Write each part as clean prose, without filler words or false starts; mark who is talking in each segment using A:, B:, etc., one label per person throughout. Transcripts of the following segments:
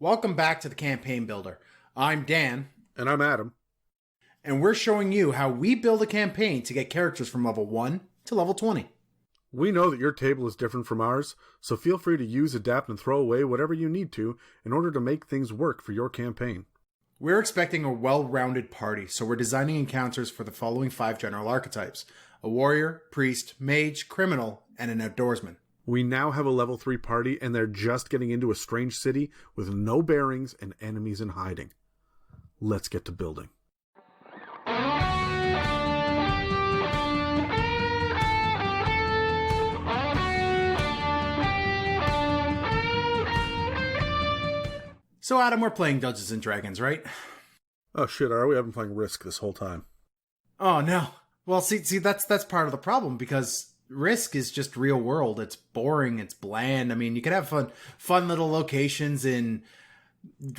A: Welcome back to the Campaign Builder. I'm Dan,
B: And I'm Adam.
A: and we're showing you how we build a campaign to get characters from level 1 to level 20.
B: We know that your table is different from ours, so feel free to use, adapt, and throw away whatever you need to in order to make things work for your campaign.
A: We're expecting a well-rounded party, so we're designing encounters for the following 5 general archetypes: a warrior, priest, mage, criminal, and an outdoorsman.
B: We now have a level 3 party, and they're just getting into a strange city with no bearings and enemies in hiding. Let's get to building.
A: So Adam, we're playing Dungeons & Dragons, right?
B: Oh shit, are we? I've been playing Risk this whole time.
A: Oh no. Well, see, that's part of the problem, because Risk is just real world. It's boring, it's bland. I mean, you could have fun little locations in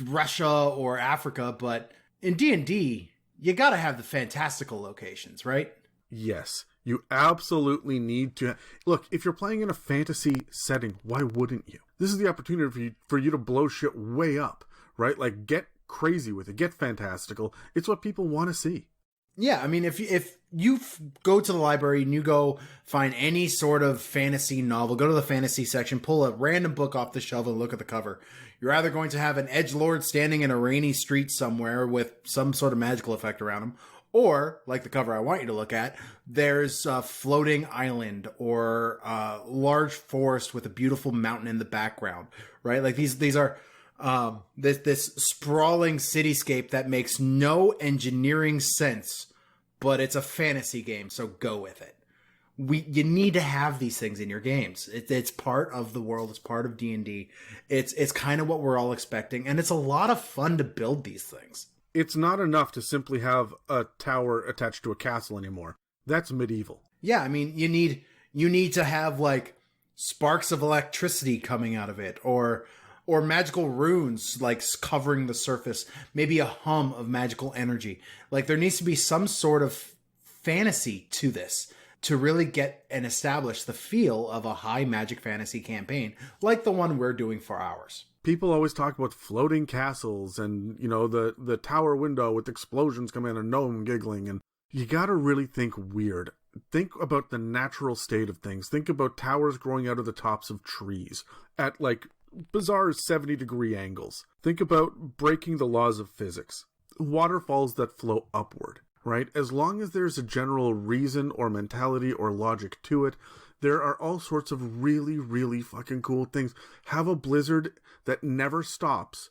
A: Russia or Africa, but in D&D, you gotta have the fantastical locations, right?
B: Yes, you absolutely need to. Look, if you're playing in a fantasy setting, why wouldn't you? This is the opportunity for you to blow shit way up, right? Like, get crazy with it, get fantastical. It's what people want to see.
A: Yeah, I mean, if you go to the library and you go find any sort of fantasy novel, go to the fantasy section, pull a random book off the shelf and look at the cover. You're either going to have an edgelord standing in a rainy street somewhere with some sort of magical effect around him, or, like the cover I want you to look at, there's a floating island or a large forest with a beautiful mountain in the background, right? Like these are this sprawling cityscape that makes no engineering sense, but it's a fantasy game, so go with it. You need to have these things in your games. It's part of the world. It's part of D&D. It's kind of what we're all expecting, and it's a lot of fun to build these things.
B: It's not enough to simply have a tower attached to a castle anymore. That's medieval.
A: Yeah, I mean, you need to have like sparks of electricity coming out of it, or magical runes like covering the surface, maybe a hum of magical energy. Like, there needs to be some sort of fantasy to this to really get and establish the feel of a high magic fantasy campaign like the one we're doing for ours.
B: People always talk about floating castles and, you know, the tower window with explosions coming in, a gnome giggling, and you gotta really think weird. Think about the natural state of things. Think about towers growing out of the tops of trees at, like, bizarre 70-degree angles. Think about breaking the laws of physics. Waterfalls that flow upward, right? As long as there's a general reason or mentality or logic to it, there are all sorts of really, really fucking cool things. Have a blizzard that never stops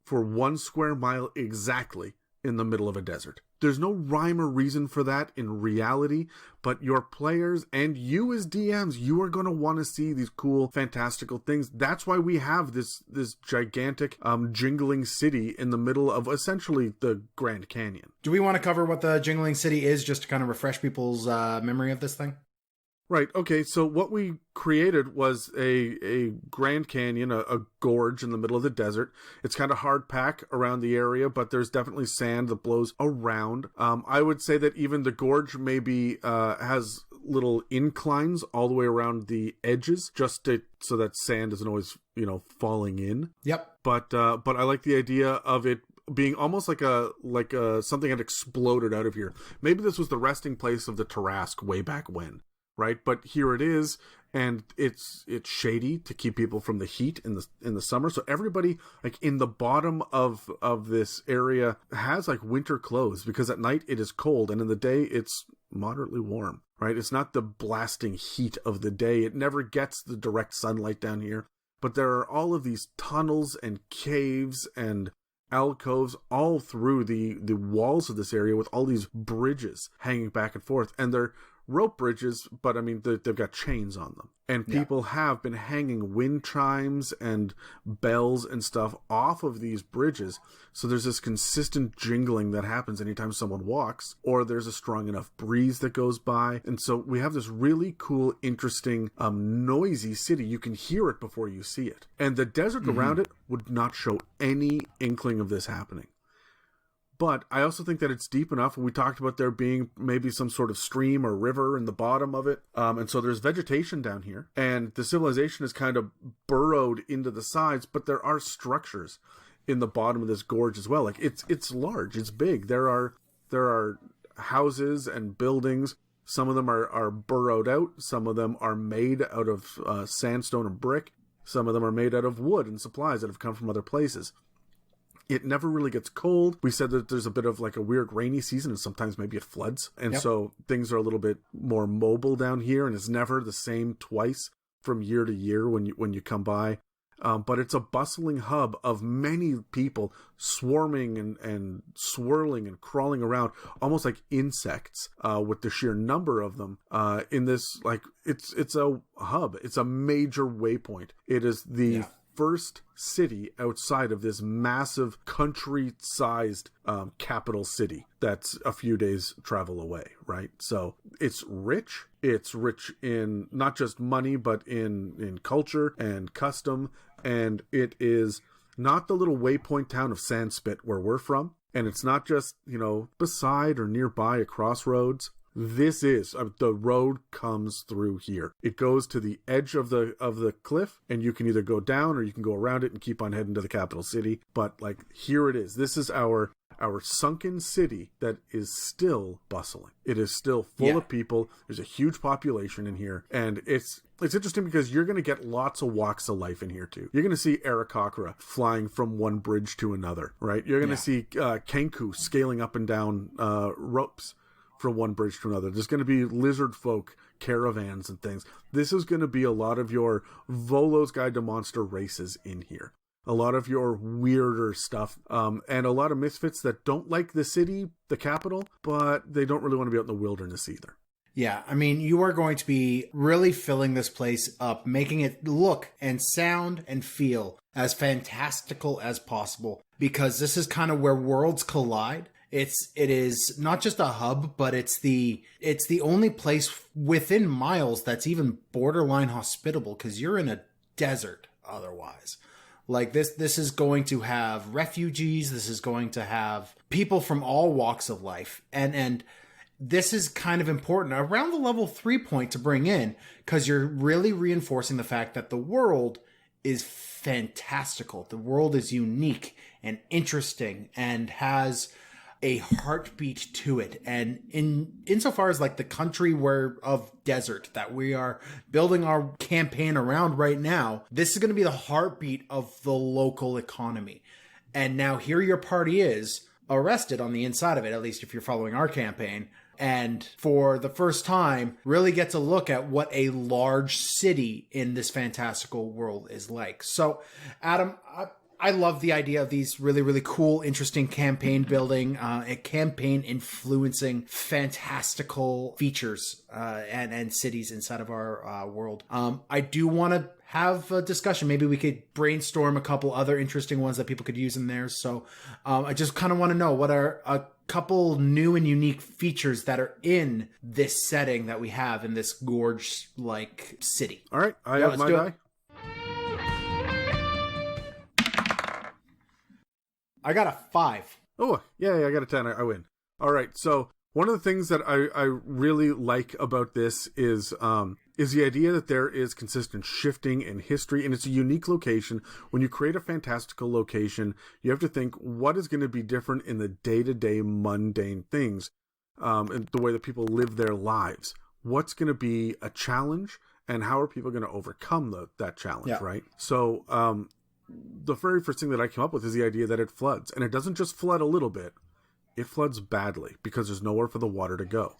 B: for 1 square mile exactly in the middle of a desert. There's no rhyme or reason for that in reality, but your players and you as DMs, you are going to want to see these cool, fantastical things. That's why we have this gigantic, jingling city in the middle of essentially the Grand Canyon.
A: Do we want to cover what the jingling city is, just to kind of refresh people's memory of this thing?
B: Right, okay, so what we created was a Grand Canyon, a gorge in the middle of the desert. It's kind of hard pack around the area, but there's definitely sand that blows around. I would say that even the gorge maybe has little inclines all the way around the edges, so that sand isn't always, falling in.
A: Yep.
B: But I like the idea of it being almost like a something had exploded out of here. Maybe this was the resting place of the Tarrasque way back when. Right, but here it is, and it's shady to keep people from the heat in the summer. So everybody, like, in the bottom of this area has like winter clothes, because at night it is cold and in the day it's moderately warm. Right, it's not the blasting heat of the day. It never gets the direct sunlight down here. But there are all of these tunnels and caves and alcoves all through the walls of this area, with all these bridges hanging back and forth, and they're rope bridges, but I mean, they've got chains on them. And people have been hanging wind chimes and bells and stuff off of these bridges. So there's this consistent jingling that happens anytime someone walks, or there's a strong enough breeze that goes by. And so we have this really cool, interesting, noisy city. You can hear it before you see it. And the desert around it would not show any inkling of this happening. But I also think that it's deep enough. We talked about there being maybe some sort of stream or river in the bottom of it. And so there's vegetation down here. And the civilization is kind of burrowed into the sides, but there are structures. in the bottom of this gorge as well. Like it's large, it's big. There are houses and buildings. Some of them are burrowed out. Some of them are made out of sandstone and brick. Some of them are made out of wood and supplies that have come from other places. It never really gets cold. We said that there's a bit of like a weird rainy season, and sometimes maybe it floods. And so things are a little bit more mobile down here, and it's never the same twice from year to year when you come by. But it's a bustling hub of many people swarming and swirling and crawling around, almost like insects, with the sheer number of them in this. Like it's a hub. It's a major waypoint. It is the first city outside of this massive country-sized capital city that's a few days travel away, right? So it's rich. It's rich in not just money, but in culture and custom. And it is not the little waypoint town of Sandspit where we're from. And it's not just, beside or nearby a crossroads. This is the road comes through here. It goes to the edge of the cliff, and you can either go down or you can go around it and keep on heading to the capital city. But like, here it is. This is our sunken city that is still bustling. It is still full of people. There's a huge population in here, and it's interesting because you're going to get lots of walks of life in here too. You're going to see Aarakocra flying from one bridge to another, right? You're going to see Kenku scaling up and down ropes from one bridge to another. There's going to be lizard folk caravans and things. This is going to be a lot of your Volo's Guide to Monster races in here. A lot of your weirder stuff, and a lot of misfits that don't like the city, the capital, but they don't really want to be out in the wilderness either.
A: Yeah, I mean, you are going to be really filling this place up, making it look and sound and feel as fantastical as possible, because this is kind of where worlds collide. It is not just a hub, but it's the only place within miles that's even borderline hospitable, because you're in a desert otherwise. Like this is going to have refugees. This is going to have people from all walks of life, and this is kind of important around the level 3 point to bring in, because you're really reinforcing the fact that the world is fantastical. The world is unique and interesting and has a heartbeat to it. And insofar as like the country of desert that we are building our campaign around right now, this is going to be the heartbeat of the local economy. And now here your party is arrested on the inside of it, at least if you're following our campaign. And for the first time, really get to look at what a large city in this fantastical world is like. So, Adam, I love the idea of these really, really cool, interesting campaign building, campaign influencing, fantastical features and cities inside of our world. I do want to have a discussion. Maybe we could brainstorm a couple other interesting ones that people could use in there. So I just kind of want to know, what are a couple new and unique features that are in this setting that we have in this gorge-like city?
B: All right, I have my die.
A: I got a 5.
B: Oh, yeah, I got a 10. I win. All right, so one of the things that I really like about this is the idea that there is consistent shifting in history, and it's a unique location. When you create a fantastical location, you have to think, what is going to be different in the day-to-day mundane things, and the way that people live their lives? What's going to be a challenge, and how are people going to overcome that challenge, right? So, the very first thing that I came up with is the idea that it floods. And it doesn't just flood a little bit. It floods badly because there's nowhere for the water to go.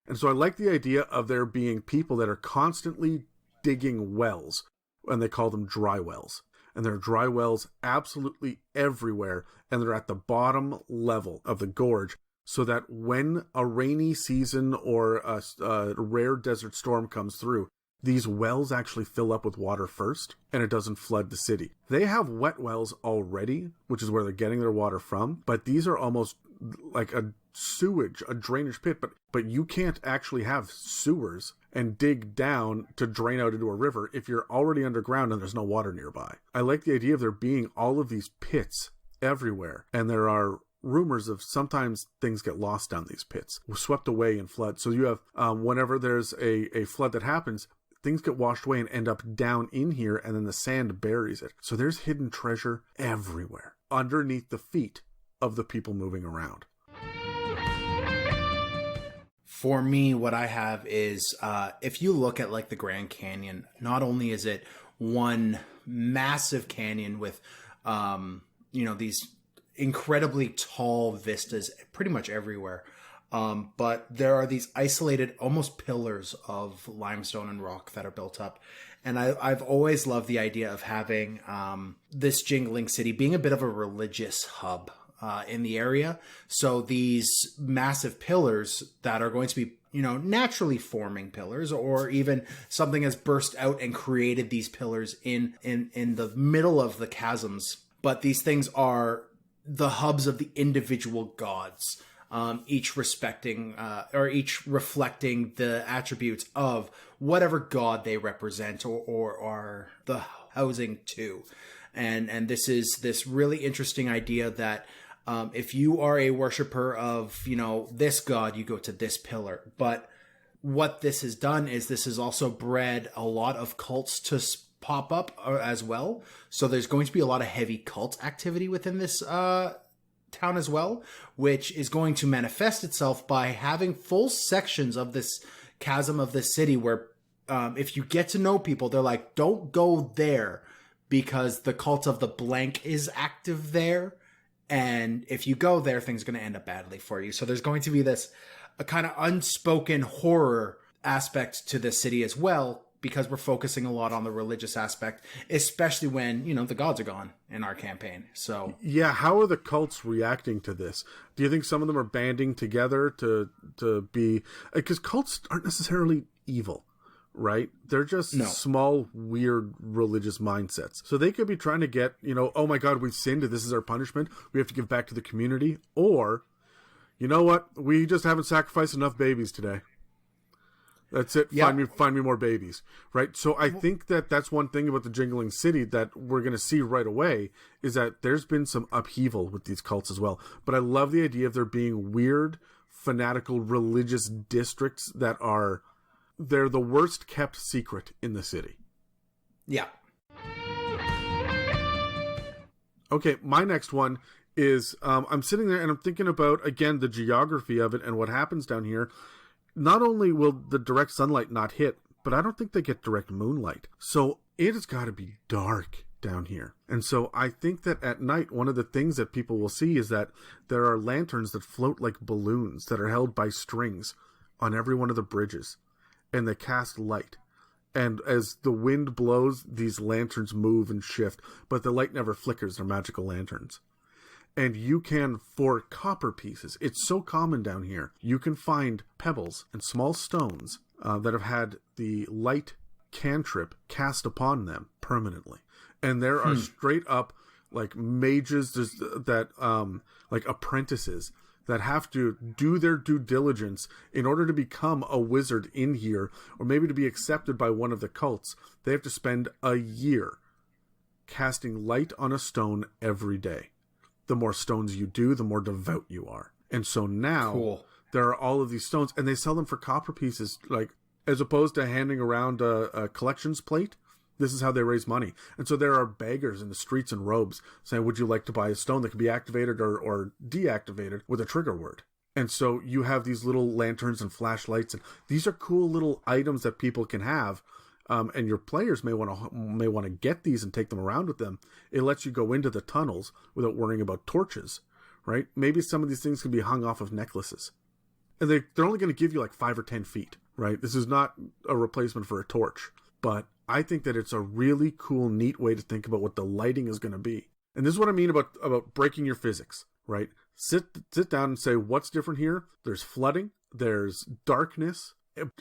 B: And so I like the idea of there being people that are constantly digging wells, and they call them dry wells. And there are dry wells absolutely everywhere, and they're at the bottom level of the gorge, so that when a rainy season or a rare desert storm comes through, these wells actually fill up with water first, and it doesn't flood the city. They have wet wells already, which is where they're getting their water from, but these are almost like a sewage, a drainage pit, but you can't actually have sewers and dig down to drain out into a river if you're already underground and there's no water nearby. I like the idea of there being all of these pits everywhere, and there are rumors of sometimes things get lost down these pits, swept away in flood. So you have, whenever there's a flood that happens, things get washed away and end up down in here, and then the sand buries it. So there's hidden treasure everywhere. underneath the feet of the people moving around.
A: For me, what I have is, if you look at like the Grand Canyon, not only is it one massive canyon with, these incredibly tall vistas pretty much everywhere, but there are these isolated, almost pillars of limestone and rock that are built up. And I've always loved the idea of having this Jingling City being a bit of a religious hub in the area. So these massive pillars that are going to be, naturally forming pillars, or even something has burst out and created these pillars in the middle of the chasms. But these things are the hubs of the individual gods, each respecting or each reflecting the attributes of whatever god they represent or are the housing to. And this is this really interesting idea that if you are a worshiper of, this god, you go to this pillar. But what this has done is this has also bred a lot of cults to pop up as well. So there's going to be a lot of heavy cult activity within this town as well, which is going to manifest itself by having full sections of this chasm of this city where if you get to know people, they're like, don't go there because the cult of the blank is active there. And if you go there, things are going to end up badly for you. So there's going to be a kind of unspoken horror aspect to this city as well, because we're focusing a lot on the religious aspect, especially when, the gods are gone in our campaign. So
B: yeah, how are the cults reacting to this? Do you think some of them are banding together to be... Because cults aren't necessarily evil, right? They're just small, weird religious mindsets. So they could be trying to get, oh my God, we've sinned, this is our punishment, we have to give back to the community. Or, you know what, we just haven't sacrificed enough babies today. That's it.
A: Yeah.
B: Find me more babies, right? So I think that's one thing about the Jingling City that we're going to see right away is that there's been some upheaval with these cults as well. But I love the idea of there being weird, fanatical, religious districts that they're the worst kept secret in the city.
A: Yeah.
B: Okay, my next one is I'm sitting there and I'm thinking about, again, the geography of it and what happens down here. Not only will the direct sunlight not hit, but I don't think they get direct moonlight. So it has got to be dark down here. And so I think that at night, one of the things that people will see is that there are lanterns that float like balloons that are held by strings on every one of the bridges. And they cast light. And as the wind blows, these lanterns move and shift, but the light never flickers. They're magical lanterns. And you can, for copper pieces, it's so common down here, you can find pebbles and small stones that have had the light cantrip cast upon them permanently. And there are straight up like mages like apprentices that have to do their due diligence in order to become a wizard in here, or maybe to be accepted by one of the cults. They have to spend a year casting light on a stone every day. The more stones you do, the more devout you are. And so now there are all of these stones, and they sell them for copper pieces, like as opposed to handing around a collections plate. This is how they raise money. And so there are beggars in the streets in robes saying, would you like to buy a stone that can be activated or deactivated with a trigger word? And so you have these little lanterns and flashlights, and these are cool little items that people can have. And your players may want to get these and take them around with them. It lets you go into the tunnels without worrying about torches, right? Maybe some of these things can be hung off of necklaces. And they're only going to give you like 5 or 10 feet, right? This is not a replacement for a torch. But I think that it's a really cool, neat way to think about what the lighting is going to be. And this is what I mean about breaking your physics, right? Sit down and say, what's different here? There's flooding. There's darkness.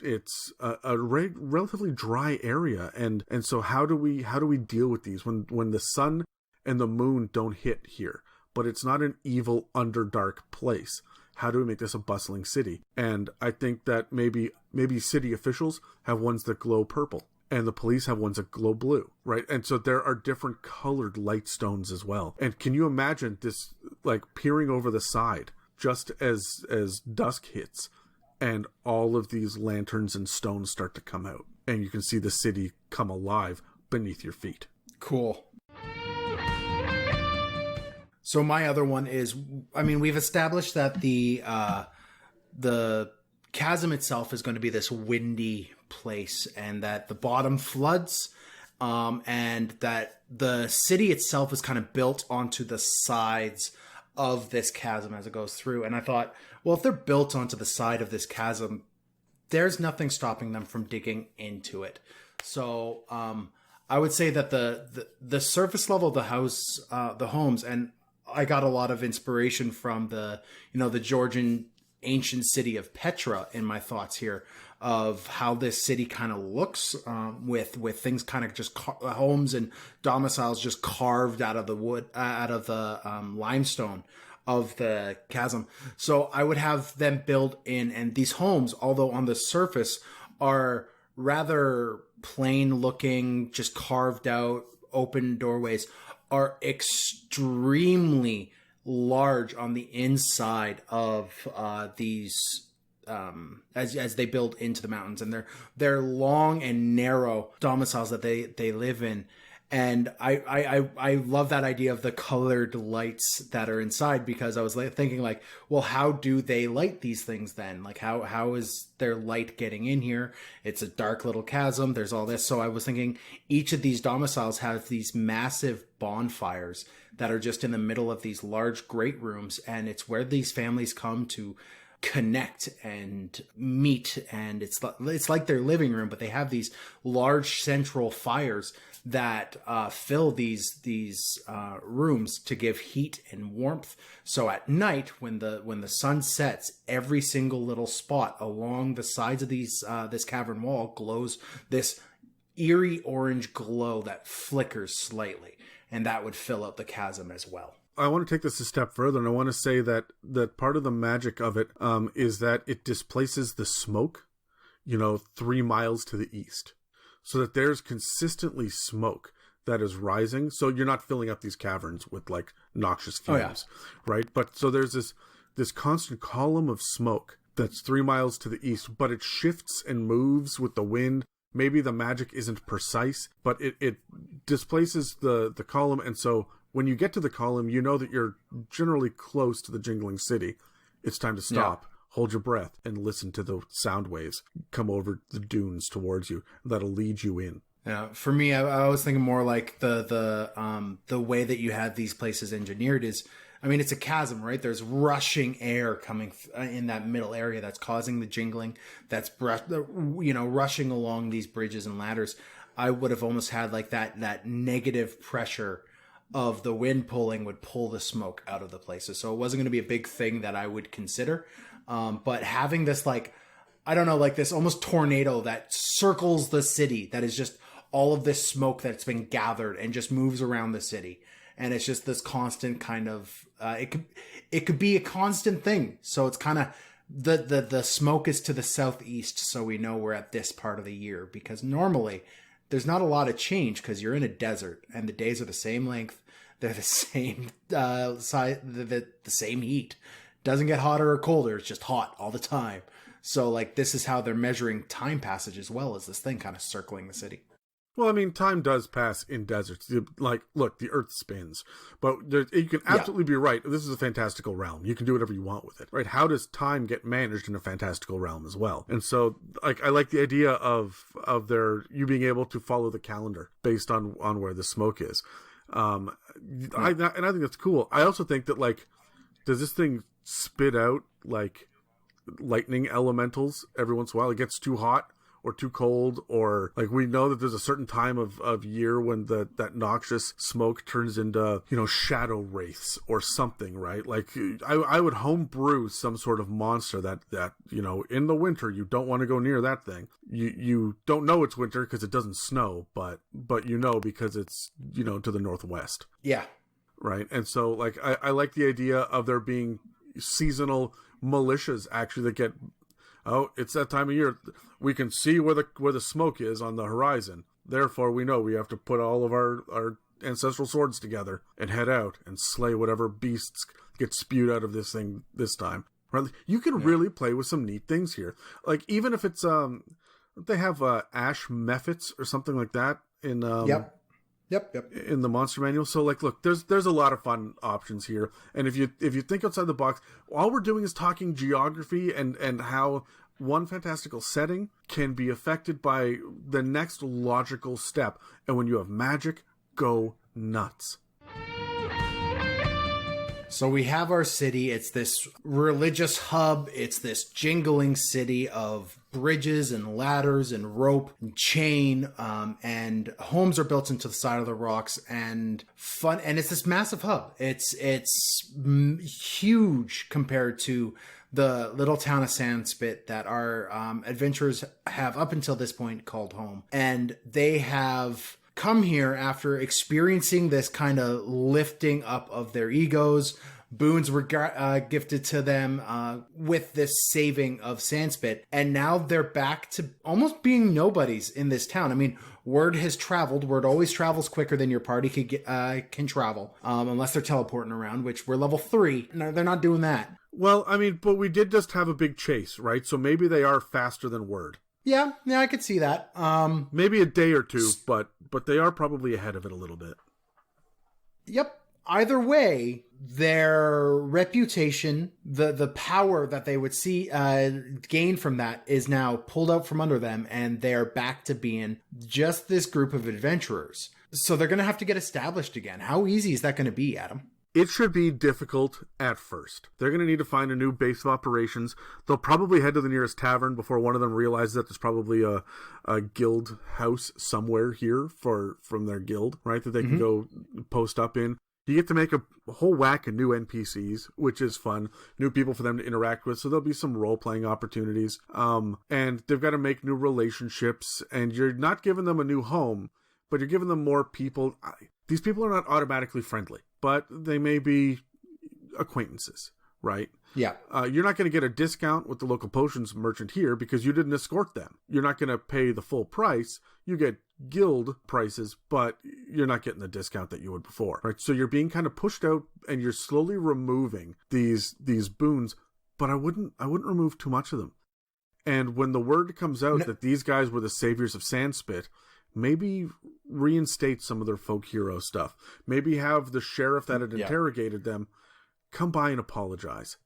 B: It's a relatively dry area, and so how do we deal with these when the sun and the moon don't hit here, but it's not an evil underdark place? How do we make this a bustling city? And I think that maybe city officials have ones that glow purple, and the police have ones that glow blue, right? And so there are different colored light stones as well. And can you imagine this, like peering over the side just as dusk hits? And all of these lanterns and stones start to come out. And you can see the city come alive beneath your feet.
A: Cool. So my other one is, I mean, we've established that the chasm itself is going to be this windy place, and that the bottom floods, and that the city itself is kind of built onto the sides of this chasm as it goes through. And I thought, well, if they're built onto the side of this chasm, there's nothing stopping them from digging into it. So I would say that the surface level of the house, the homes, and I got a lot of inspiration from the Georgian ancient city of Petra in my thoughts here, of how this city kind of looks, with things kind of just homes and domiciles just carved out of the wood, out of the limestone of the chasm. So I would have them build in, and these homes, although on the surface are rather plain looking, just carved out open doorways, are extremely large on the inside of these, as they build into the mountains, and they're long and narrow domiciles that they live in. And I love that idea of the colored lights that are inside, because I was thinking like, well, how do they light these things then? Like how is their light getting in here? It's a dark little chasm. There's all this. So I was thinking each of these domiciles have these massive bonfires that are just in the middle of these large great rooms. And it's where these families come to connect and meet. And it's like their living room, but they have these large central fires that fill these rooms to give heat and warmth. So at night, when the sun sets, every single little spot along the sides of this cavern wall glows this eerie orange glow that flickers slightly, and that would fill out the chasm as well.
B: I want to take this a step further, and I want to say that part of the magic of it is that it displaces the smoke, 3 miles to the east, so that there's consistently smoke that is rising. So you're not filling up these caverns with like noxious fumes, right? But so there's this constant column of smoke that's 3 miles to the east, but it shifts and moves with the wind. Maybe the magic isn't precise, but it displaces the column. And so when you get to the column, you know that you're generally close to the jingling city. It's time to stop. Yeah. Hold your breath and listen to the sound waves come over the dunes towards you. That'll lead you in.
A: Yeah, for me, I was thinking more like the way that you had these places engineered is, I mean, it's a chasm, right? There's rushing air coming in that middle area that's causing the jingling, that's rushing along these bridges and ladders. I would have almost had like that negative pressure of the wind pulling would pull the smoke out of the places. So it wasn't going to be a big thing that I would consider. But having this, like, I don't know, like this almost tornado that circles the city, that is just all of this smoke that's been gathered and just moves around the city. And it's just this constant kind of, it could be a constant thing. So it's kind of, the smoke is to the southeast. So we know we're at this part of the year, because normally there's not a lot of change because you're in a desert and the days are the same length. They're the same size, the same heat. Doesn't get hotter or colder. It's just hot all the time. So like this is how they're measuring time passage as well, as this thing kind of circling the city.
B: Well, I mean, time does pass in deserts. Like, look, the earth spins. But you can absolutely be right. This is a fantastical realm. You can do whatever you want with it, right? How does time get managed in a fantastical realm as well? And so, like, I like the idea of you being able to follow the calendar based on where the smoke is. I think that's cool. I also think that, like, does this thing spit out like lightning elementals every once in a while? It gets too hot or too cold, or like we know that there's a certain time of year when that noxious smoke turns into shadow wraiths or something, right? Like I would homebrew some sort of monster that in the winter you don't want to go near that thing. You don't know it's winter because it doesn't snow, but because it's to the northwest.
A: Yeah.
B: Right. And so like I like the idea of there being seasonal militias actually that get, it's that time of year. We can see where the smoke is on the horizon. Therefore, we know we have to put all of our ancestral swords together and head out and slay whatever beasts get spewed out of this thing this time. Right? You can really play with some neat things here. Like even if it's they have ash mephits or something like that in
A: Yep. Yep.
B: in the monster manual. So like, look, there's a lot of fun options here. And if you think outside the box, all we're doing is talking geography and how one fantastical setting can be affected by the next logical step. And when you have magic, go nuts.
A: So we have our city. It's this religious hub. It's this jingling city of bridges and ladders and rope and chain. And homes are built into the side of the rocks and fun. And it's this massive hub. It's huge compared to the little town of Sandspit that our adventurers have up until this point called home. And they have come here after experiencing this kind of lifting up of their egos. Boons were gifted to them with this saving of Sandspit, and now they're back to almost being nobodies in this town. I mean, word has traveled. Word always travels quicker than your party can travel, unless they're teleporting around, which we're level 3. No, they're not doing that.
B: Well, I mean, but we did just have a big chase, right? So maybe they are faster than word.
A: Yeah, I could see that.
B: Maybe a day or two, but they are probably ahead of it a little bit.
A: Yep. Either way, their reputation, the power that they would see gain from that is now pulled out from under them, and they're back to being just this group of adventurers. So they're going to have to get established again. How easy is that going to be, Adam?
B: It should be difficult at first. They're going to need to find a new base of operations. They'll probably head to the nearest tavern before one of them realizes that there's probably a guild house somewhere here from their guild, right? That they can go post up in. You get to make a whole whack of new NPCs, which is fun. New people for them to interact with, so there'll be some role-playing opportunities. And they've got to make new relationships, and you're not giving them a new home, but you're giving them more people. These people are not automatically friendly, but they may be acquaintances, right?
A: Yeah.
B: You're not going to get a discount with the local potions merchant here because you didn't escort them. You're not going to pay the full price. You get guild prices, but you're not getting the discount that you would before, right? So you're being kind of pushed out, and you're slowly removing these boons, but I wouldn't remove too much of them. And when the word comes out that these guys were the saviors of Sandspit, maybe reinstate some of their folk hero stuff. Maybe have the sheriff that had interrogated them come by and apologize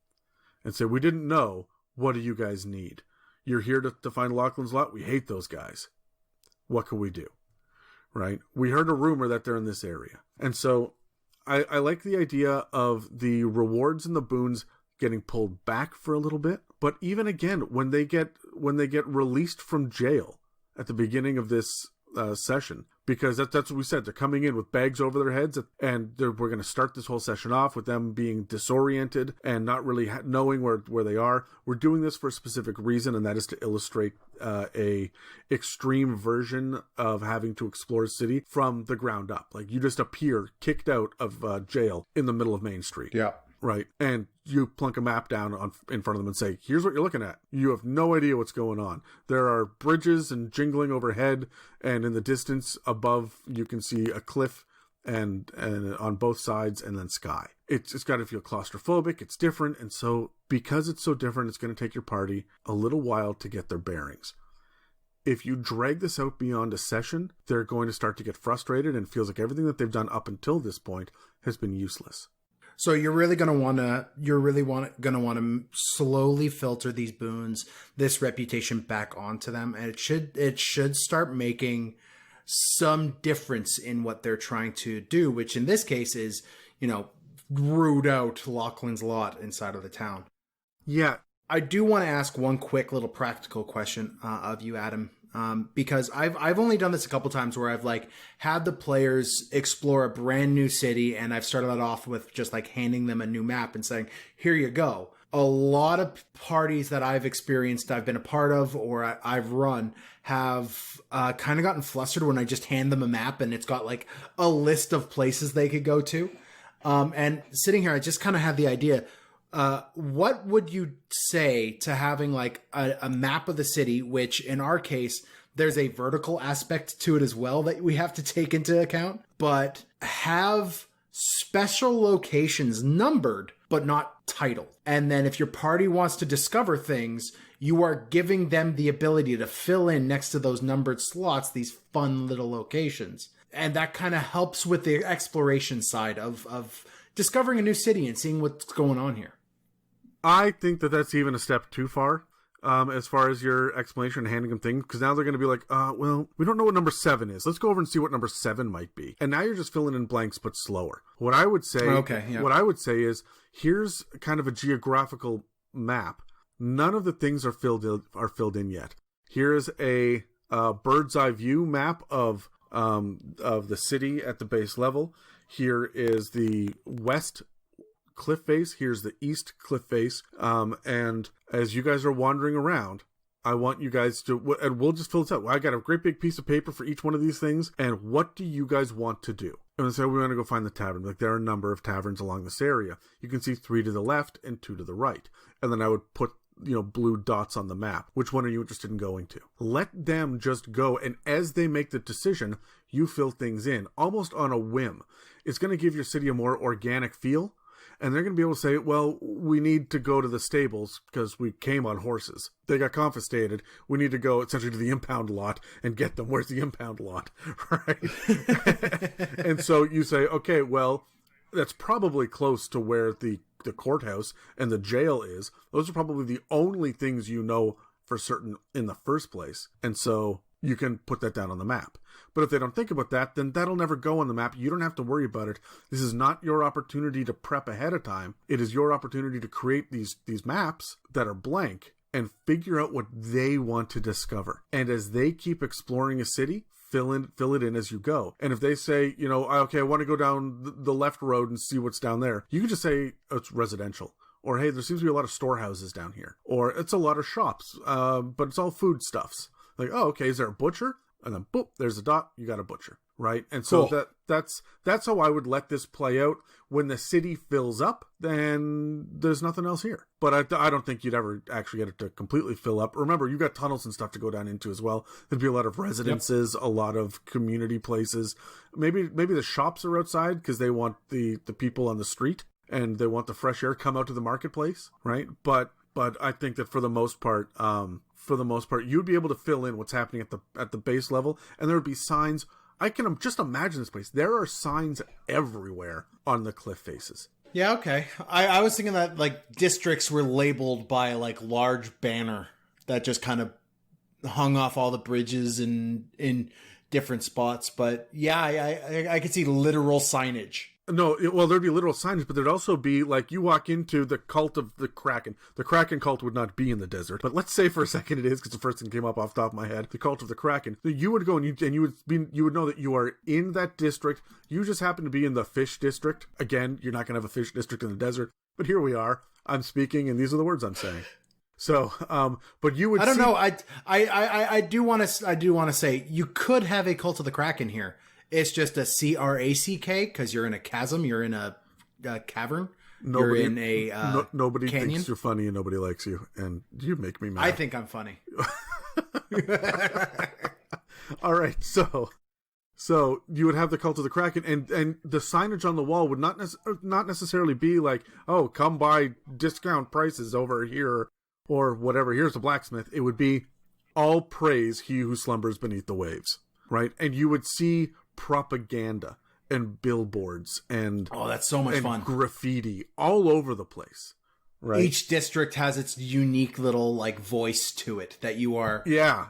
B: and say, we didn't know. What do you guys need? You're here to find Lachlan's Lot. We hate those guys. What can we do? Right? We heard a rumor that they're in this area. And so I like the idea of the rewards and the boons getting pulled back for a little bit. But even again, when they get released from jail at the beginning of this session, because that's what we said. They're coming in with bags over their heads, and we're going to start this whole session off with them being disoriented and not really knowing where they are. We're doing this for a specific reason, and that is to illustrate a extreme version of having to explore a city from the ground up. Like, you just appear kicked out of jail in the middle of Main Street.
A: Yeah.
B: Right. And you plunk a map down in front of them and say, here's what you're looking at. You have no idea what's going on. There are bridges and jingling overhead, and in the distance above, you can see a cliff and on both sides, and then sky. It's got to feel claustrophobic. It's different. And so because it's so different, it's going to take your party a little while to get their bearings. If you drag this out beyond a session, they're going to start to get frustrated, and it feels like everything that they've done up until this point has been useless.
A: So you're really going to want to slowly filter these boons, this reputation back onto them, and it should start making some difference in what they're trying to do, which in this case is, root out Lachlan's Lot inside of the town.
B: Yeah.
A: I do want to ask one quick little practical question of you, Adam. Because I've only done this a couple times where I've had the players explore a brand new city, and I've started that off with just handing them a new map and saying, here you go. A lot of parties that I've experienced, I've been a part of, or I've run, have kind of gotten flustered when I just hand them a map and it's got a list of places they could go to. And sitting here, I just kind of had the idea, what would you say to having a map of the city, which in our case, there's a vertical aspect to it as well that we have to take into account, but have special locations numbered, but not titled. And then if your party wants to discover things, you are giving them the ability to fill in next to those numbered slots, these fun little locations. And that kind of helps with the exploration side of discovering a new city and seeing what's going on here.
B: I think that that's even a step too far. As far as your explanation and handing them things, because now they're going to be like, well, we don't know what number 7 is. Let's go over and see what number 7 might be. And now you're just filling in blanks, but slower. What I would say, what I would say is, here's kind of a geographical map. None of the things are filled in yet. Here's a bird's eye view map of the city at the base level. Here is the west cliff face. Here's the east cliff face. And as you guys are wandering around, I want you guys to, and we'll just fill this out. I got a great big piece of paper for each one of these things. And what do you guys want to do? And say, we want to go find the tavern. Like, there are a number of taverns along this area. You can see 3 to the left and 2 to the right. And then I would put, blue dots on the map. Which one are you interested in going to? Let them just go. And as they make the decision, you fill things in almost on a whim. It's going to give your city a more organic feel. And they're going to be able to say, well, we need to go to the stables because we came on horses. They got confiscated. We need to go essentially to the impound lot and get them. Where's the impound lot? Right? And so you say, okay, well, that's probably close to where the courthouse and the jail is. Those are probably the only things you know for certain in the first place. And so you can put that down on the map. But if they don't think about that, then that'll never go on the map. You don't have to worry about it. This is not your opportunity to prep ahead of time. It is your opportunity to create these maps that are blank and figure out what they want to discover. And as they keep exploring a city, fill it in as you go. And if they say, okay, I want to go down the left road and see what's down there, you can just say, oh, it's residential. Or, hey, there seems to be a lot of storehouses down here. Or it's a lot of shops, but it's all foodstuffs. Like, oh, okay, is there a butcher? And then, boop, there's a dot, you got a butcher, right? And so
A: cool.
B: that's how I would let this play out. When the city fills up, then there's nothing else here. But I don't think you'd ever actually get it to completely fill up. Remember, you got tunnels and stuff to go down into as well. There'd be a lot of residences, a lot of community places. Maybe the shops are outside because they want the people on the street and they want the fresh air come out to the marketplace, right? But I think that for the most part, you'd be able to fill in what's happening at the base level, and there would be signs. I can just imagine this place. There are signs everywhere on the cliff faces.
A: Yeah, okay. I was thinking that like districts were labeled by like large banner that just kind of hung off all the bridges in different spots. But yeah, I could see literal signage.
B: No, well, there'd be literal signage, but there'd also be, like, you walk into the cult of the Kraken. The Kraken cult would not be in the desert, but let's say for a second it is, because the first thing came up off the top of my head, the cult of the Kraken. So you would go and you would know that you are in that district. You just happen to be in the fish district. Again, you're not going to have a fish district in the desert, but here we are. I'm speaking, and these are the words I'm saying. So, but you would.
A: I don't know. I do want to say you could have a cult of the Kraken here. It's just a CRACK because you're in a chasm. You're in a cavern. You're in a
B: nobody
A: canyon.
B: Thinks you're funny and nobody likes you, and you make me mad.
A: I think I'm funny.
B: All right, so you would have the cult of the Kraken, and the signage on the wall would not necessarily be like, oh, come buy discount prices over here or whatever. Here's a blacksmith. It would be all praise he who slumbers beneath the waves, right? And you would see propaganda and billboards and
A: that's so much fun,
B: graffiti all over the place, right?
A: Each district has its unique little like voice to it that you are
B: yeah.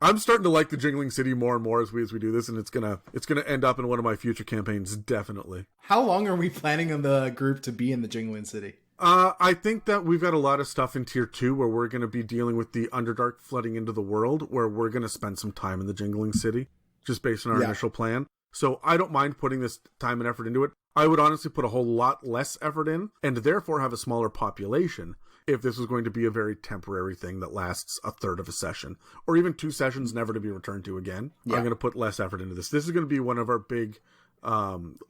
B: I'm starting to like the Jingling City more and more as we do this, and it's gonna end up in one of my future campaigns, definitely.
A: How long are we planning on the group to be in the Jingling City?
B: I think that we've got a lot of stuff in Tier 2 where we're going to be dealing with the Underdark flooding into the world, where we're going to spend some time in the Jingling City, just based on our initial plan. So I don't mind putting this time and effort into it. I would honestly put a whole lot less effort in, and therefore have a smaller population, if this was going to be a very temporary thing that lasts a third of a session, or even 2 sessions never to be returned to again. Yeah. I'm going to put less effort into this. This is going to be one of our big...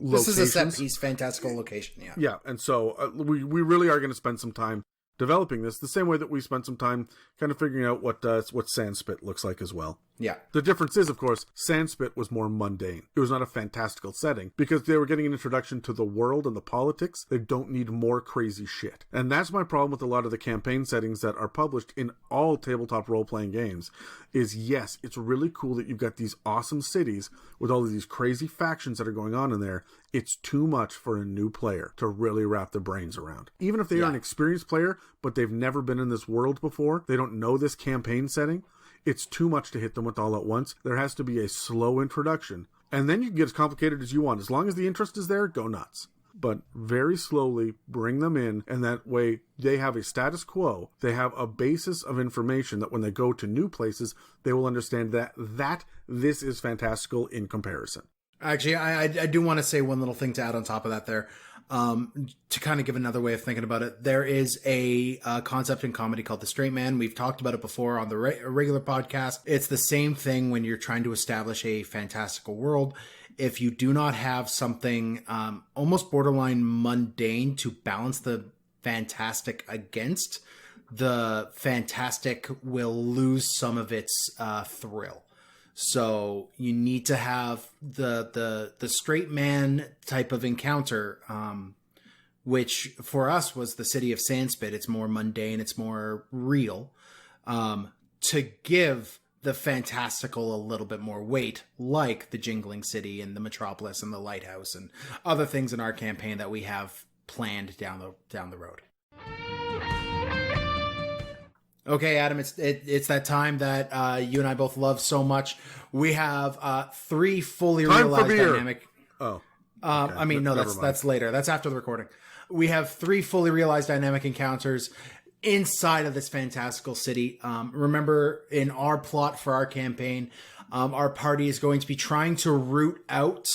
A: this is a set piece fantastical location. Yeah,
B: and so we really are going to spend some time developing this, the same way that we spent some time kind of figuring out what Sandspit looks like as well.
A: Yeah.
B: The difference is, of course, Sandspit was more mundane. It was not a fantastical setting because they were getting an introduction to the world and the politics. They don't need more crazy shit. And that's my problem with a lot of the campaign settings that are published in all tabletop role-playing games is, yes, it's really cool that you've got these awesome cities with all of these crazy factions that are going on in there. It's too much for a new player to really wrap their brains around. Even if they are an experienced player, but they've never been in this world before, they don't know this campaign setting, it's too much to hit them with all at once. There has to be a slow introduction. And then you can get as complicated as you want. As long as the interest is there, go nuts. But very slowly bring them in, and that way they have a status quo. They have a basis of information that when they go to new places, they will understand that this is fantastical in comparison.
A: Actually, I do want to say one little thing to add on top of that there. To kind of give another way of thinking about it, there is a concept in comedy called the straight man. We've talked about it before on the regular podcast. It's the same thing when you're trying to establish a fantastical world. If you do not have something almost borderline mundane to balance the fantastic against, the fantastic will lose some of its thrill. So you need to have the straight man type of encounter, which for us was the city of Sandspit. It's more mundane. It's more real, to give the fantastical a little bit more weight, like the Jingling City and the Metropolis and the Lighthouse and other things in our campaign that we have planned down the road. Okay, Adam, it's that time that you and I both love so much. We have 3 fully realized dynamic.
B: Oh,
A: okay. I mean, no, that's later. That's after the recording. We have 3 fully realized dynamic encounters inside of this fantastical city. Remember, in our plot for our campaign, our party is going to be trying to root out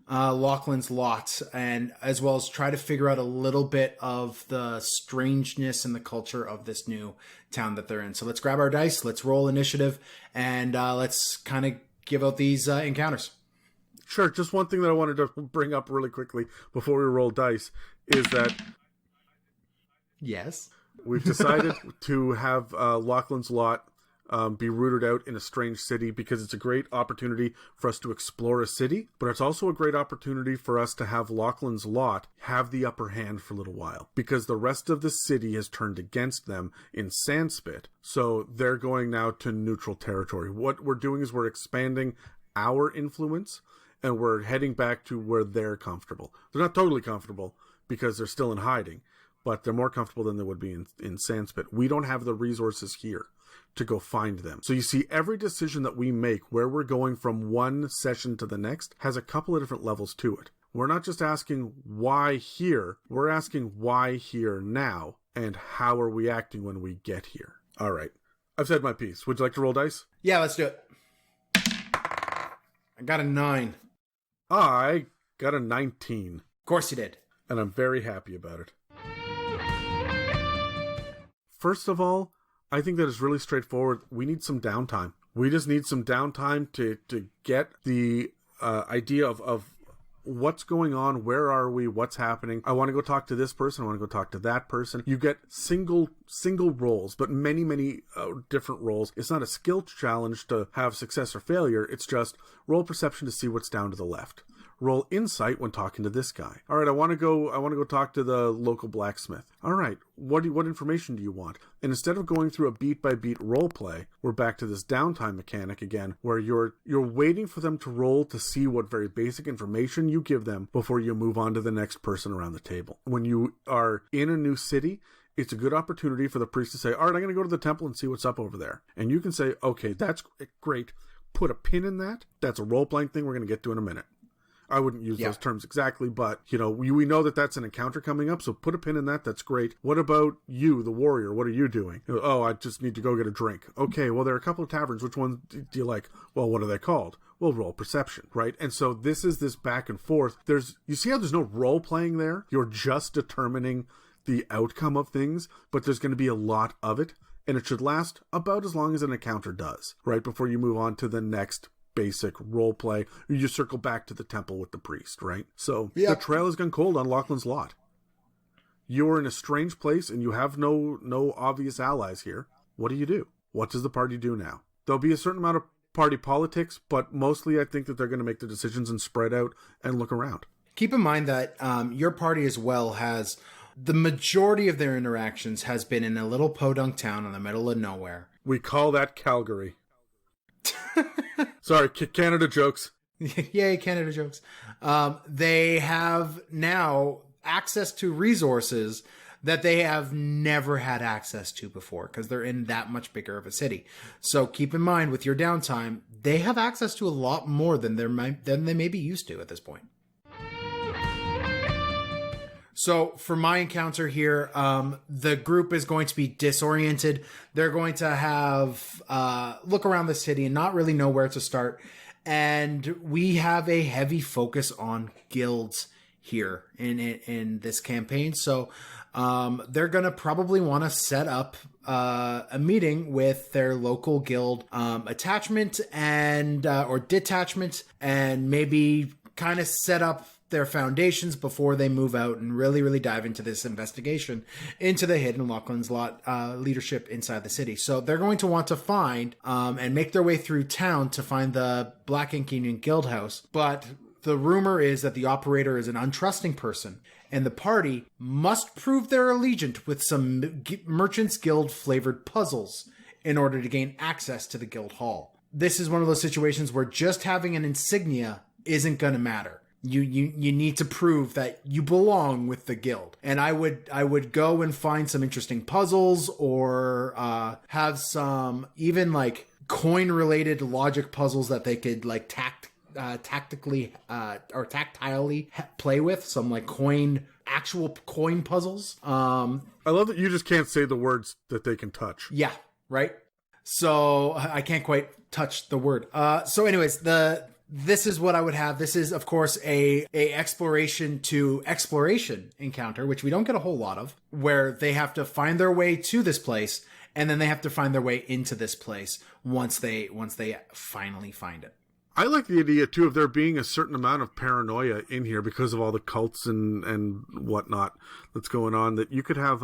A: Lachlan's Lot, and as well as try to figure out a little bit of the strangeness and the culture of this new town that they're in. So let's grab our dice, let's roll initiative, and let's kind of give out these encounters.
B: Sure. Just one thing that I wanted to bring up really quickly before we roll dice is that
A: yes,
B: we've decided to have Lachlan's Lot be rooted out in a strange city because it's a great opportunity for us to explore a city, but it's also a great opportunity for us to have Lachlan's Lot have the upper hand for a little while because the rest of the city has turned against them in Sandspit, so they're going now to neutral territory. What we're doing is we're expanding our influence and we're heading back to where they're comfortable. They're not totally comfortable because they're still in hiding, but they're more comfortable than they would be in Sandspit. We don't have the resources here to go find them. So you see, every decision that we make where we're going from one session to the next has a couple of different levels to it. We're not just asking why here, we're asking why here now, and how are we acting when we get here. All right, I've said my piece. Would you like to roll dice?
A: Yeah, let's do it. I got a 9.
B: I got a 19.
A: Of course you did.
B: And I'm very happy about it. First of all, I think that it's really straightforward. We need some downtime. We just need some downtime to get the idea of what's going on, where are we, what's happening. I want to go talk to this person, I want to go talk to that person. You get single roles, but many different roles. It's not a skill challenge to have success or failure. It's just roll perception to see what's down to the left. Roll insight when talking to this guy. All right, I want to go talk to the local blacksmith. All right, what information do you want? And instead of going through a beat by beat role play, we're back to this downtime mechanic again, where you're waiting for them to roll to see what very basic information you give them before you move on to the next person around the table. When you are in a new city, it's a good opportunity for the priest to say, all right, I'm going to go to the temple and see what's up over there. And you can say, okay, that's great. Put a pin in that. That's a role-playing thing we're going to get to in a minute. I wouldn't use those terms exactly, but, we know that that's an encounter coming up, so put a pin in that. That's great. What about you, the warrior? What are you doing? Oh, I just need to go get a drink. Okay, well, there are a couple of taverns. Which one do you like? Well, what are they called? Well, roll perception, right? And so this is this back and forth. You see how there's no role playing there? You're just determining the outcome of things, but there's going to be a lot of it, and it should last about as long as an encounter does, right? Before you move on to the next basic role play, you circle back to the temple with the priest, right? So the trail has gone cold on Lachlan's Lot. you're in a strange place and you have no obvious allies here. What do? What does the party do now? There'll be a certain amount of party politics, but mostly I think that they're going to make the decisions and spread out and look around.
A: Keep in mind that your party as well has the majority of their interactions has been in a little podunk town in the middle of nowhere.
B: We call that Calgary. Sorry, Canada jokes.
A: Yay, Canada jokes. They have now access to resources that they have never had access to before because they're in that much bigger of a city. So keep in mind with your downtime, they have access to a lot more than they may be used to at this point. So for my encounter here, the group is going to be disoriented. They're going to have look around the city and not really know where to start. And we have a heavy focus on guilds here in this campaign. So they're going to probably want to set up a meeting with their local guild attachment and or detachment, and maybe kind of set up their foundations before they move out and really dive into this investigation into the hidden Lachlan's Lot leadership inside the city. So they're going to want to find and make their way through town to find the Black Ink Union Guild House. But the rumor is that the operator is an untrusting person, and the party must prove their allegiance with some Merchants Guild flavored puzzles in order to gain access to the guild hall. This is one of those situations where just having an insignia isn't going to matter. You need to prove that you belong with the guild. And I would go and find some interesting puzzles or have some even like coin related logic puzzles that they could like tactically or tactilely play with, some like actual coin puzzles. I
B: love that you just can't say the words that they can touch.
A: Yeah, right. So I can't quite touch the word. So anyways, this is what I would have. This is, of course, a exploration to exploration encounter, which we don't get a whole lot of, where they have to find their way to this place, and then they have to find their way into this place once they finally find it.
B: I like the idea, too, of there being a certain amount of paranoia in here because of all the cults and whatnot that's going on, that you could have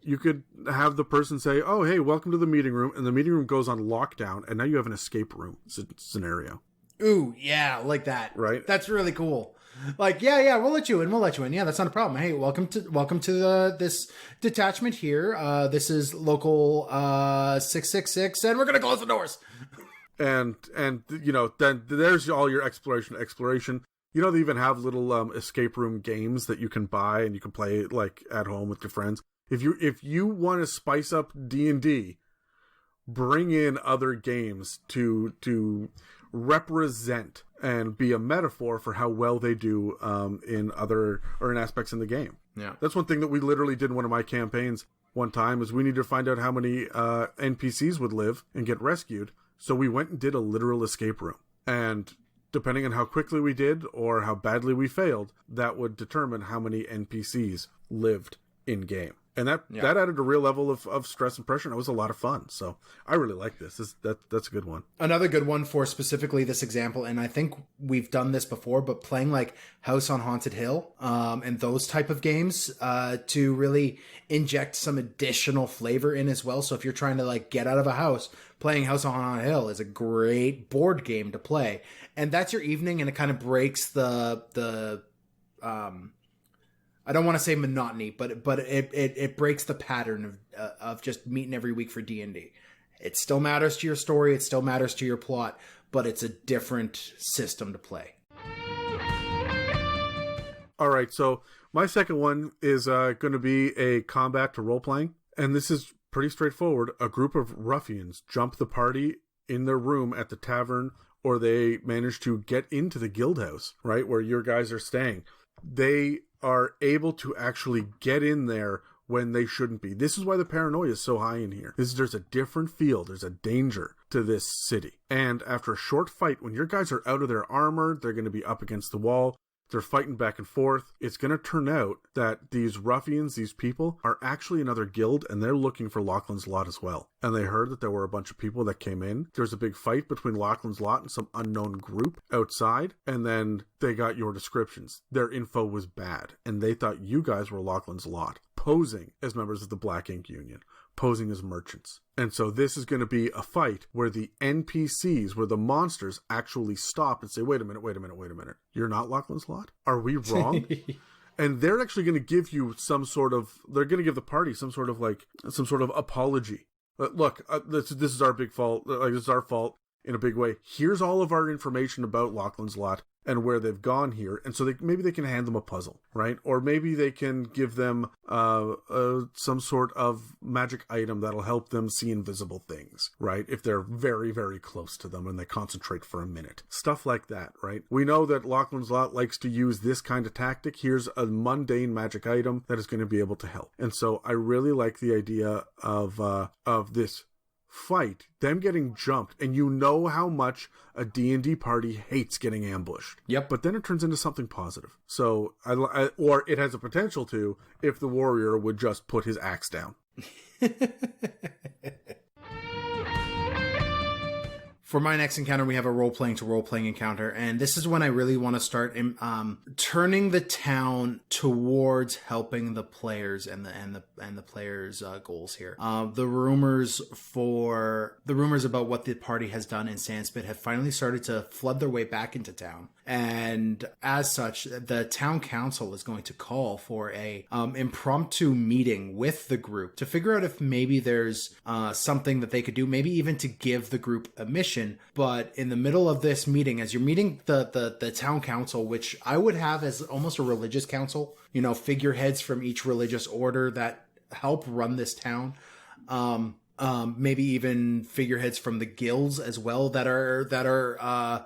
B: the person say, oh, hey, welcome to the meeting room, and the meeting room goes on lockdown, and now you have an escape room scenario.
A: Ooh, yeah, like that.
B: Right?
A: That's really cool. Like, yeah, we'll let you in. Yeah, that's not a problem. Hey, welcome to this detachment here. This is local 666, and we're gonna close the doors.
B: And you know, then there's all your exploration. You know, they even have little escape room games that you can buy and you can play like at home with your friends. If you want to spice up D&D, bring in other games to represent and be a metaphor for how well they do in aspects in the game.
A: Yeah,
B: that's one thing that we literally did in one of my campaigns one time, is we needed to find out how many NPCs would live and get rescued. So we went and did a literal escape room, and depending on how quickly we did or how badly we failed, that would determine how many NPCs lived in game. And that added a real level of stress and pressure, and it was a lot of fun. So I really like this. That's a good one.
A: Another good one for specifically this example, and I think we've done this before, but playing like House on Haunted Hill and those type of games to really inject some additional flavor in as well. So if you're trying to like get out of a house, playing House on Haunted Hill is a great board game to play. And that's your evening, and it kind of breaks the I don't want to say monotony, but it breaks the pattern of just meeting every week for D&D. It still matters to your story, it still matters to your plot, but it's a different system to play.
B: All right, so my second one is going to be a combat to role-playing, and this is pretty straightforward. A group of ruffians jump the party in their room at the tavern, or they manage to get into the guild house, right, where your guys are staying. They are able to actually get in there when they shouldn't be. This is why the paranoia is so high in here. There's a different feel. There's a danger to this city. And after a short fight, when your guys are out of their armor, they're going to be up against the wall. They're fighting back and forth. It's going to turn out that these ruffians, these people, are actually another guild, and they're looking for Lachlan's Lot as well. And they heard that there were a bunch of people that came in. There was a big fight between Lachlan's Lot and some unknown group outside, and then they got your descriptions. Their info was bad, and they thought you guys were Lachlan's Lot, posing as members of the Black Ink Union, posing as merchants. And so this is going to be a fight where the NPCs, where the monsters actually stop and say, wait a minute. You're not Lachlan's Lot? Are we wrong? And they're actually going to give you they're going to give the party some sort of apology. Look, this is our big fault. This is our fault in a big way. Here's all of our information about Lachlan's Lot and where they've gone here. And so maybe they can hand them a puzzle, right? Or maybe they can give them some sort of magic item that'll help them see invisible things, right? If they're very, very close to them and they concentrate for a minute. Stuff like that, right? We know that Lachlan's Lot likes to use this kind of tactic. Here's a mundane magic item that is going to be able to help. And so I really like the idea of this fight, them getting jumped, and you know how much a D&D party hates getting ambushed.
A: Yep.
B: But then it turns into something positive. So, or it has a potential to, if the warrior would just put his axe down.
A: For my next encounter, we have a role-playing to role-playing encounter, and this is when I really want to start turning the town towards helping the players and the players' goals here. The rumors about what the party has done in Sandspit have finally started to flood their way back into town, and as such, the town council is going to call for a impromptu meeting with the group to figure out if maybe there's something that they could do, maybe even to give the group a mission. But in the middle of this meeting, as you're meeting the town council, which I would have as almost a religious council, figureheads from each religious order that help run this town, maybe even figureheads from the guilds as well that are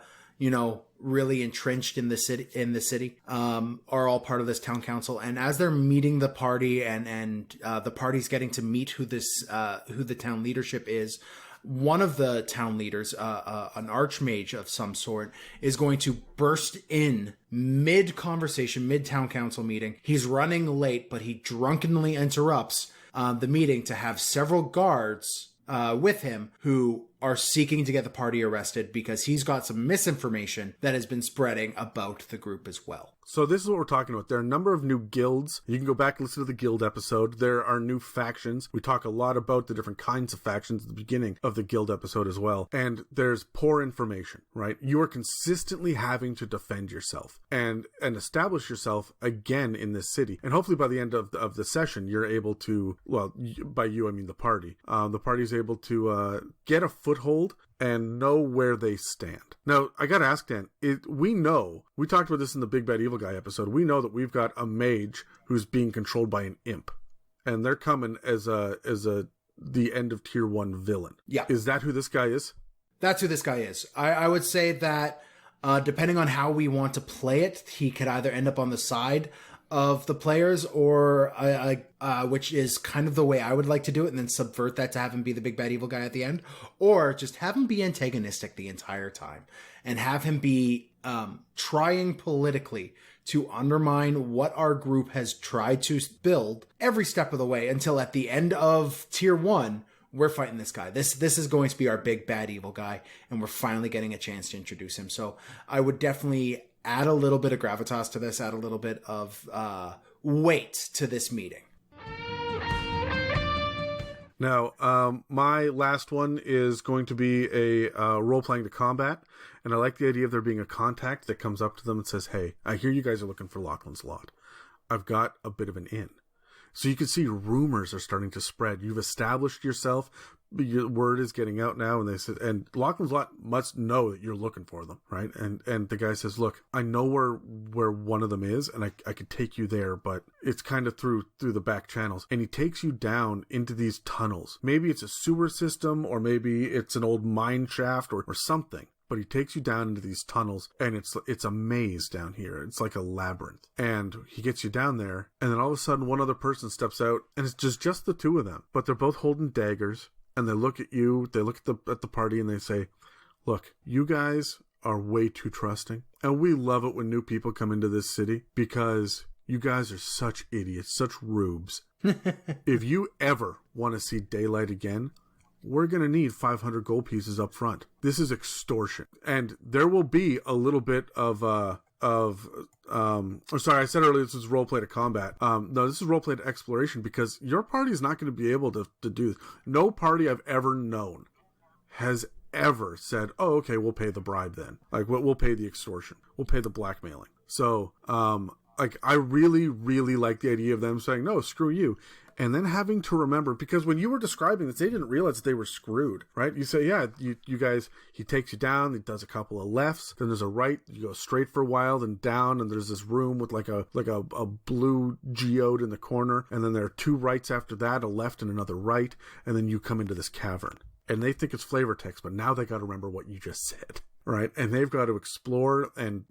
A: really entrenched in the city, are all part of this town council. And as they're meeting the party and the party's getting to meet who the town leadership is, one of the town leaders, an archmage of some sort, is going to burst in mid-conversation, mid-town council meeting. He's running late, but he drunkenly interrupts the meeting to have several guards with him who are seeking to get the party arrested because he's got some misinformation that has been spreading about the group as well.
B: So this is what we're talking about. There are a number of new guilds. You can go back and listen to the guild episode. There are new factions. We talk a lot about the different kinds of factions at the beginning of the guild episode as well. And there's poor information, right? You are consistently having to defend yourself and establish yourself again in this city. And hopefully by the end of the session, you're able to, well, by you, I mean the party. The party is able to get a foothold and know where they stand. Now, I gotta ask, Dan, we talked about this in the Big Bad Evil Guy episode, we know that we've got a mage who's being controlled by an imp, and they're coming as the end of tier 1 villain.
A: Yeah.
B: Is that who this guy is?
A: That's who this guy is. I would say that depending on how we want to play it, he could either end up on the side of the players, or which is kind of the way I would like to do it, and then subvert that to have him be the big bad evil guy at the end, or just have him be antagonistic the entire time and have him be trying politically to undermine what our group has tried to build every step of the way until at the end of tier 1 we're fighting this guy. This is going to be our big bad evil guy, and we're finally getting a chance to introduce him. So I would definitely add a little bit of gravitas to this, add a little bit of weight to this meeting.
B: Now, my last one is going to be a role-playing to combat, and I like the idea of there being a contact that comes up to them and says, hey, I hear you guys are looking for Lachlan's Lot. I've got a bit of an inn. So you can see rumors are starting to spread. You've established yourself. Your word is getting out now, and they said, and Lachlan's Lot must know that you're looking for them, right? And the guy says, look, I know where one of them is, and I could take you there, but it's kind of through the back channels. And he takes you down into these tunnels. Maybe it's a sewer system, or maybe it's an old mine shaft or something. But he takes you down into these tunnels, and it's a maze down here. It's like a labyrinth. And he gets you down there, and then all of a sudden one other person steps out, and it's just the two of them. But they're both holding daggers, and they look at you, they look at the party, and they say, look, you guys are way too trusting. And we love it when new people come into this city because you guys are such idiots, such rubes. If you ever want to see daylight again, we're going to need 500 gold pieces up front. This is extortion. And there will be a little bit of sorry, I said earlier this was roleplay to combat. No, this is roleplay to exploration because your party is not going to be able to do this. No party I've ever known has ever said, oh, okay, we'll pay the bribe then. Like, we'll pay the extortion. We'll pay the blackmailing. So, like, I really, really like the idea of them saying, no, screw you. And then having to remember, because when you were describing this, they didn't realize that they were screwed, right? You say, yeah, you guys, he takes you down, he does a couple of lefts, then there's a right, you go straight for a while, then down, and there's this room with like a blue geode in the corner, and then there are two rights after that, a left and another right, and then you come into this cavern. And they think it's flavor text, but now they got to remember what you just said, right? And they've got to explore and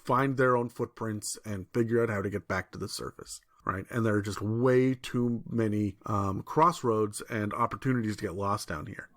B: find their own footprints and figure out how to get back to the surface. Right, and there are just way too many crossroads and opportunities to get lost down here.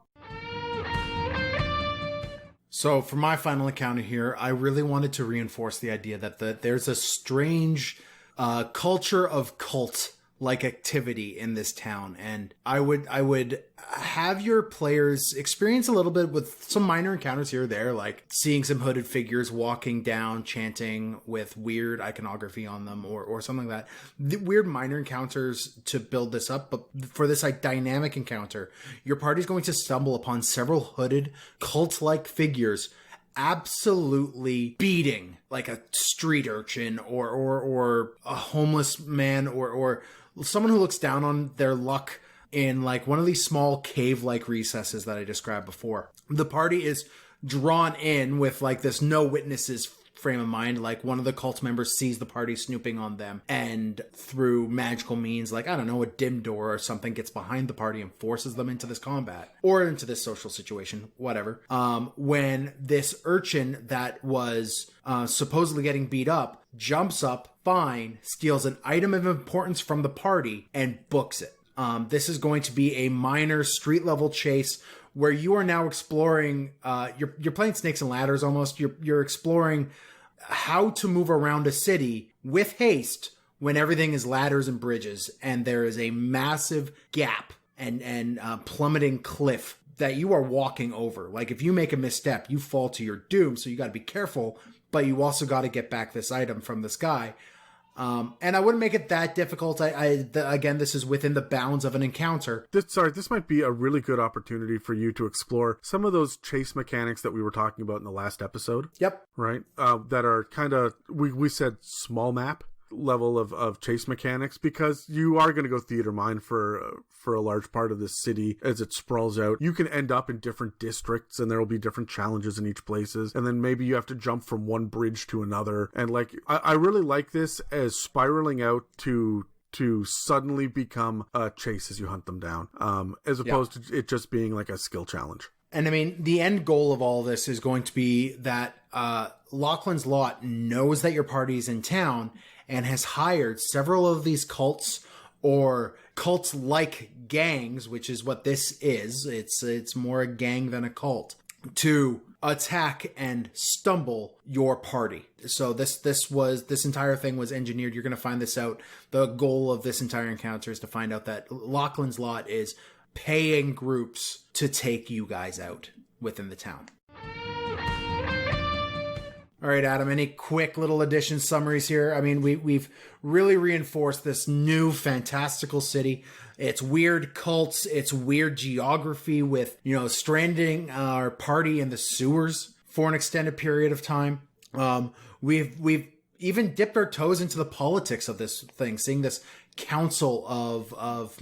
A: So for my final encounter here, I really wanted to reinforce the idea that there's a strange culture of cult-like activity in this town, and I would have your players experience a little bit with some minor encounters here or there, like seeing some hooded figures walking down, chanting with weird iconography on them, or something like that. The weird minor encounters to build this up, but for this like dynamic encounter, your party's going to stumble upon several hooded cult-like figures absolutely beating like a street urchin or a homeless man or someone who looks down on their luck in like one of these small cave-like recesses that I described before. The party is drawn in with like this no witnesses frame of mind. Like one of the cult members sees the party snooping on them, and through magical means, like, I don't know, a dim door or something, gets behind the party and forces them into this combat or into this social situation, whatever. When this urchin that was supposedly getting beat up jumps up, fine, steals an item of importance from the party and books it. This is going to be a minor street level chase where you are now exploring, you're playing snakes and ladders almost. You're exploring how to move around a city with haste when everything is ladders and bridges, and there is a massive gap and plummeting cliff that you are walking over. Like if you make a misstep, you fall to your doom. So you got to be careful, but you also got to get back this item from this guy. And I wouldn't make it that difficult. Again, this is within the bounds of an encounter.
B: This might be a really good opportunity for you to explore some of those chase mechanics that we were talking about in the last episode.
A: Yep.
B: Right? That are kind of, we said small map level of chase mechanics, because you are going to go theater mine for a large part of this city as it sprawls out. You can end up in different districts and there will be different challenges in each places, and then maybe you have to jump from one bridge to another, and like I really like this as spiraling out to suddenly become a chase as you hunt them down, as opposed to it just being like a skill challenge.
A: And I mean, the end goal of all this is going to be that Lachlan's Lot knows that your party is in town and has hired several of these cults or cult-like gangs, which is what this is. It's more a gang than a cult, to attack and stumble your party. So this entire thing was engineered. You're going to find this out. The goal of this entire encounter is to find out that Lachlan's Lot is paying groups to take you guys out within the town. All right, Adam, any quick little addition summaries here? I mean, we've really reinforced this new fantastical city. It's weird cults, it's weird geography with, stranding our party in the sewers for an extended period of time. We've even dipped our toes into the politics of this thing, seeing this council of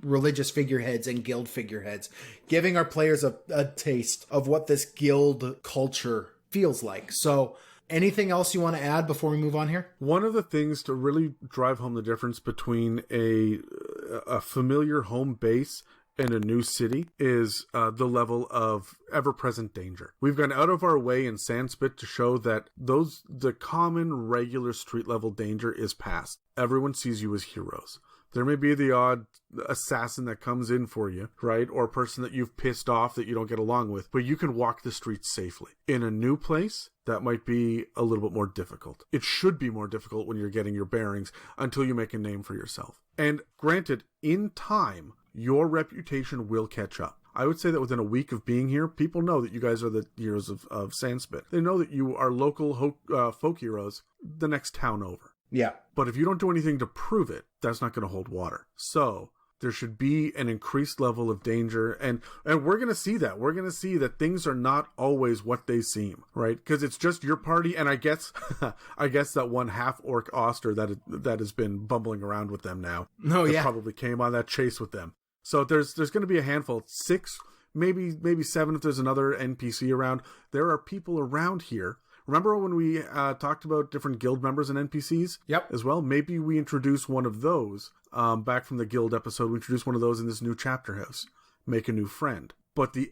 A: religious figureheads and guild figureheads, giving our players a taste of what this guild culture feels like. So anything else you want to add before we move on here?
B: One of the things to really drive home the difference between a familiar home base and a new city is the level of ever-present danger. We've gone out of our way in Sandspit to show that the common regular street level danger is past. Everyone sees you as heroes. There may be the odd assassin that comes in for you, right? Or a person that you've pissed off that you don't get along with, but you can walk the streets safely. In a new place, that might be a little bit more difficult. It should be more difficult when you're getting your bearings until you make a name for yourself. And granted, in time, your reputation will catch up. I would say that within a week of being here, people know that you guys are the heroes of Sandspit. They know that you are local folk heroes the next town over.
A: Yeah.
B: But if you don't do anything to prove it, that's not going to hold water. So there should be an increased level of danger. And we're going to see that. We're going to see that things are not always what they seem, right? Because it's just your party. And I guess that one half-orc Oster that has been bumbling around with them now.
A: Oh, yeah.
B: Probably came on that chase with them. So there's going to be a handful, 6, maybe 7 if there's another NPC around. There are people around here. Remember when we talked about different guild members and NPCs?
A: Yep.
B: As well? Maybe we introduce one of those back from the guild episode. We introduce one of those in this new chapter house. Make a new friend. But the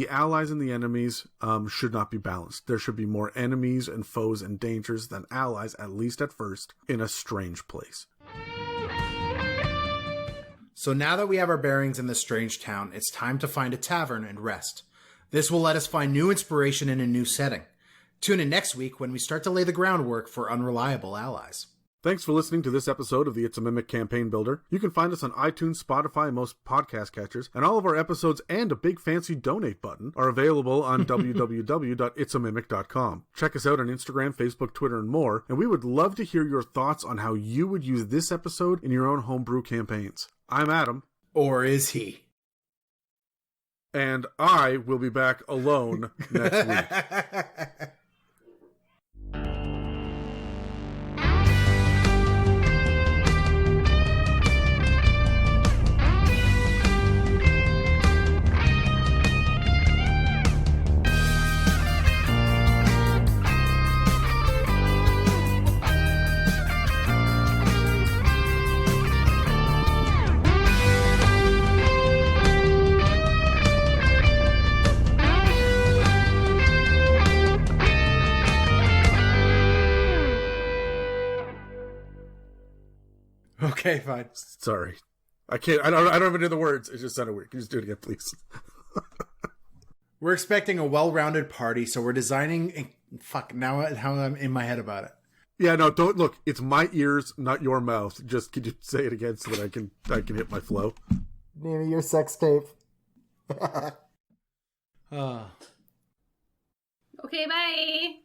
B: allies and the enemies should not be balanced. There should be more enemies and foes and dangers than allies, at least at first, in a strange place.
A: So now that we have our bearings in this strange town, it's time to find a tavern and rest. This will let us find new inspiration in a new setting. Tune in next week when we start to lay the groundwork for unreliable allies.
B: Thanks for listening to this episode of the It's a Mimic Campaign Builder. You can find us on iTunes, Spotify, and most podcast catchers, and all of our episodes and a big fancy donate button are available on www.itsamimic.com. Check us out on Instagram, Facebook, Twitter, and more, and we would love to hear your thoughts on how you would use this episode in your own homebrew campaigns. I'm Adam.
A: Or is he?
B: And I will be back alone next week.
A: Okay, fine.
B: Sorry. I can't. I don't even do the words. It just sounded weird. Can you just do it again, please?
A: We're expecting a well-rounded party, so we're designing... Fuck, now how I'm in my head about it.
B: Yeah, no, don't look. It's my ears, not your mouth. Just could you say it again so that I can hit my flow?
A: Name of your sex tape.
C: Okay, bye.